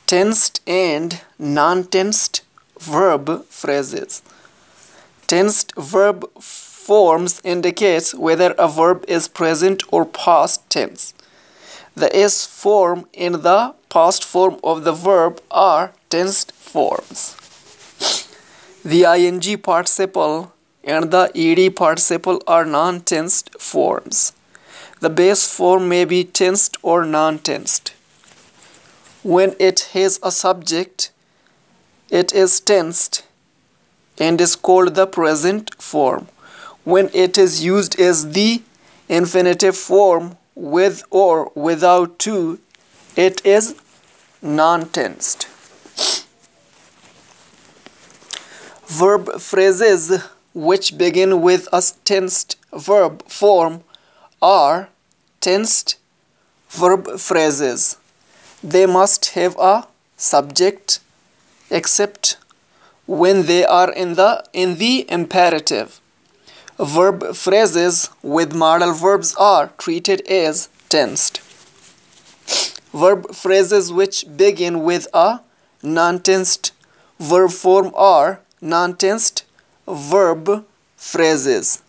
Tensed and non-tensed verb phrases. Tensed verb forms indicates whether a verb is present or past tense. The S form in the past form of the verb are tensed forms. The ing participle and the ed participle are non-tensed forms. The base form may be tensed or non-tensed. When it has a subject, it is tensed and is called the present form. When it is used as the infinitive form with or without to, it is non-tensed. Verb phrases which begin with a tensed verb form are tensed verb phrases. They must have a subject except when they are in the imperative. Verb phrases with modal verbs are treated as tensed. Verb phrases which begin with a non-tensed verb form are non-tensed verb phrases.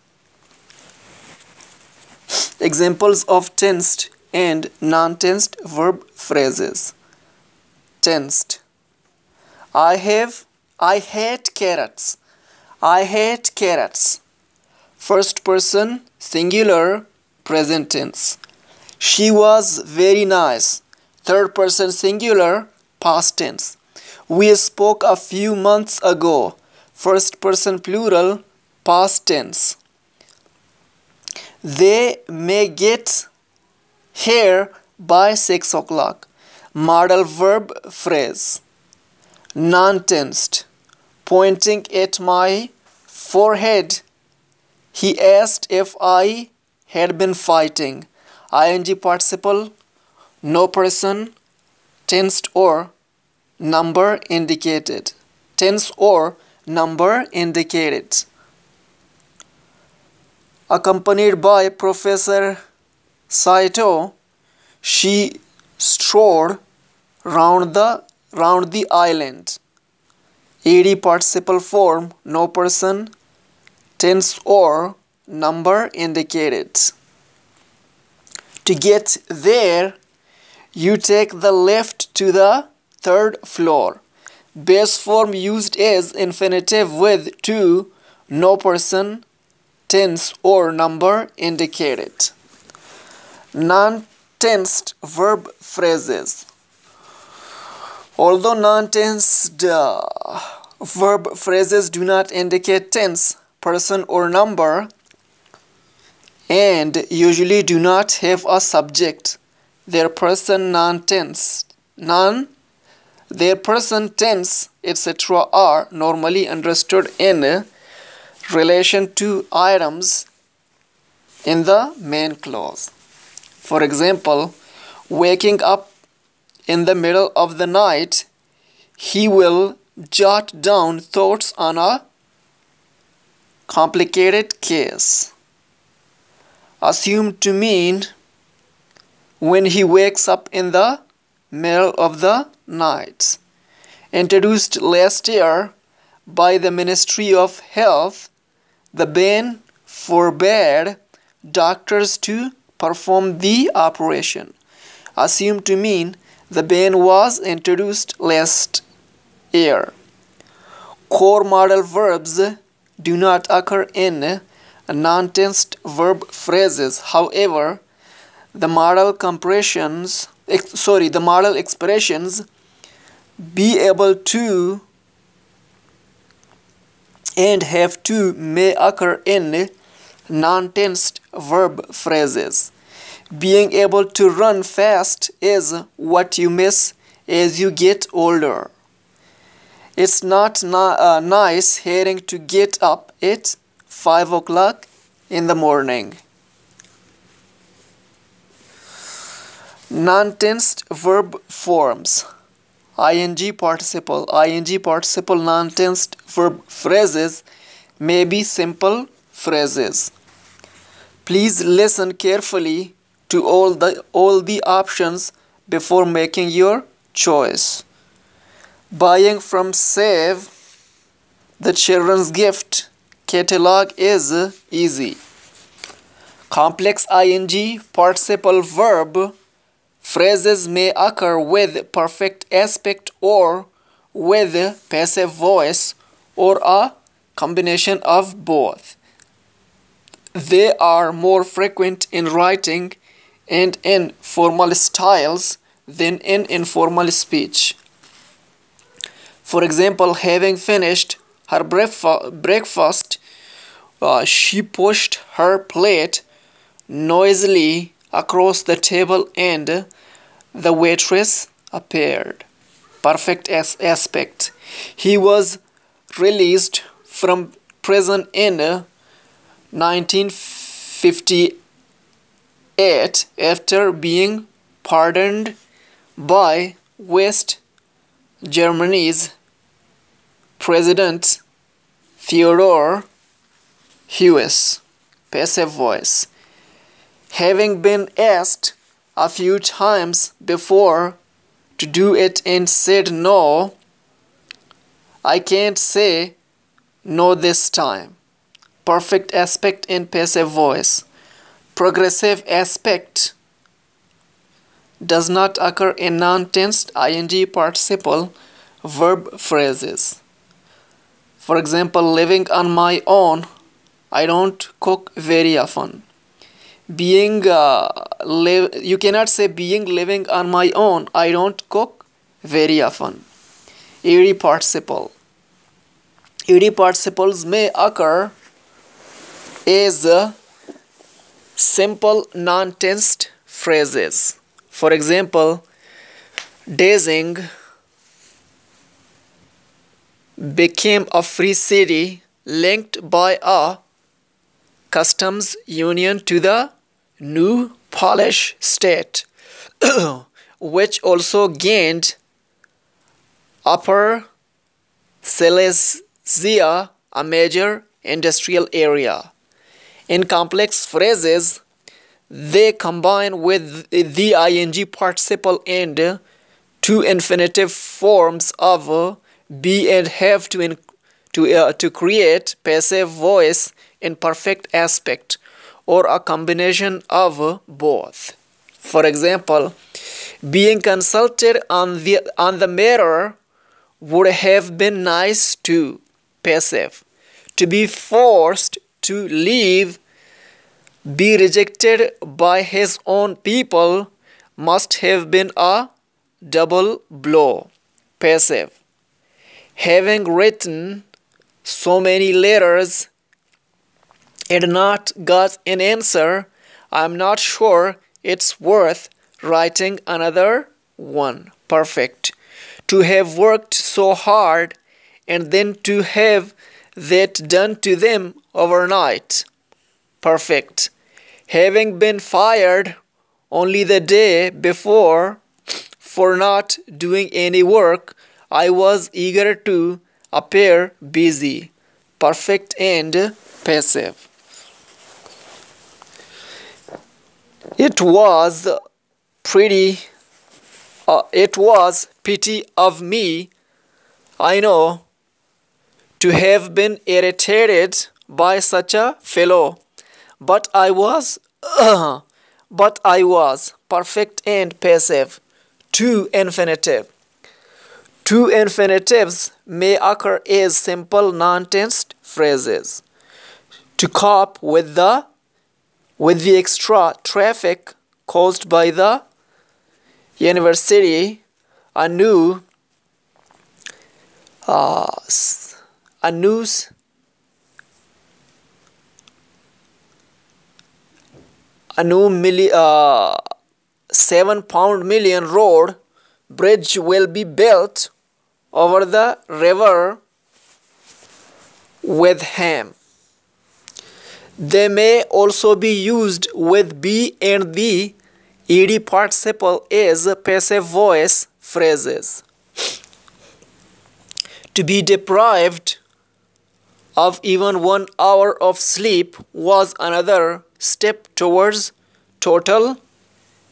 Examples of tensed and non-tensed verb phrases. Tensed. I hate carrots. I hate carrots. First person singular present tense. She was very nice. Third person singular past tense. We spoke a few months ago. First person plural past tense. They may get here by 6 o'clock. Modal verb phrase. Non-tensed. Pointing at my forehead, he asked if I had been fighting. Ing participle, no person, tensed or number indicated. Tense or number indicated. Accompanied by Professor Saito, she strode round the island. Ed participle form, no person, tense or number indicated. To get there, you take the lift to the third floor. Base form used as infinitive with to, no person, tense or number indicated. Non-tensed verb phrases. Although non-tensed verb phrases do not indicate tense, person or number, and usually do not have a subject, their person tense, etc. are normally understood in relation to items in the main clause. For example, waking up in the middle of the night, he will jot down thoughts on a complicated case. Assumed to mean when he wakes up in the middle of the night. Introduced last year by the Ministry of Health, the ban forbade doctors to perform the operation. Assumed to mean the ban was introduced last year. Core modal verbs do not occur in non-tensed verb phrases. However, the modal expressions be able to and have to may occur in non-tensed verb phrases. Being able to run fast is what you miss as you get older. It's not nice having to get up at 5 o'clock in the morning. Non-tensed verb forms. ing participle non-tensed verb phrases may be simple phrases. Please listen carefully to all the options before making your choice. Buying from Save the Children's Gift catalog is easy. Complex ing participle verb phrases may occur with perfect aspect or with passive voice or a combination of both. They are more frequent in writing and in formal styles than in informal speech. For example, having finished her breakfast, she pushed her plate noisily across the table and the waitress appeared. Perfect aspect. He was released from prison in 1958 after being pardoned by West Germany's President Theodore Heuss. Passive voice. Having been asked a few times before to do it and said no, I can't say no this time. Perfect aspect in passive voice. Progressive aspect does not occur in non-tensed ing participle verb phrases. For example, living on my own, I don't cook very often. You cannot say being living on my own, I don't cook very often. Ed participle. Ed participles may occur as simple non-tensed phrases. For example, Beijing became a free city linked by a customs union to the new Polish state, which also gained Upper Silesia, a major industrial area. In complex phrases, they combine with the ing participle and two infinitive forms of be and have to create passive voice in perfect aspect or a combination of both. For example, being consulted on the matter would have been nice too. Passive. To be forced to leave, be rejected by his own people must have been a double blow. Passive. Having written so many letters and not got an answer, I'm not sure it's worth writing another one. Perfect. To have worked so hard and then to have that done to them overnight. Perfect. Having been fired only the day before for not doing any work, I was eager to appear busy. Perfect and passive. It was pity of me, I know, to have been irritated by such a fellow, but I was perfect and passive. To infinitive. Two infinitives may occur as simple non-tensed phrases. To cope with the extra traffic caused by the university, a new £7 million road bridge will be built over the river with him. They may also be used with be and the ed participle as passive voice phrases. To be deprived of even 1 hour of sleep was another step towards total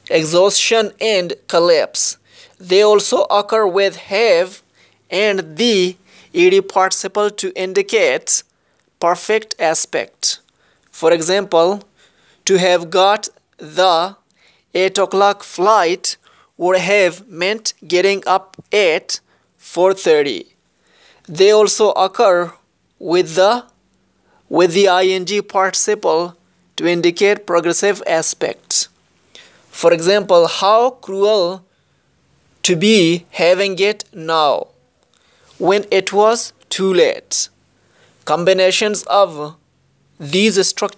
exhaustion and collapse. They also occur with have and the ed participle to indicate perfect aspect. For example, to have got the 8 o'clock flight would have meant getting up at 4:30. They also occur with the ing participle to indicate progressive aspects. For example, how cruel to be having it now when it was too late. Combinations of these structures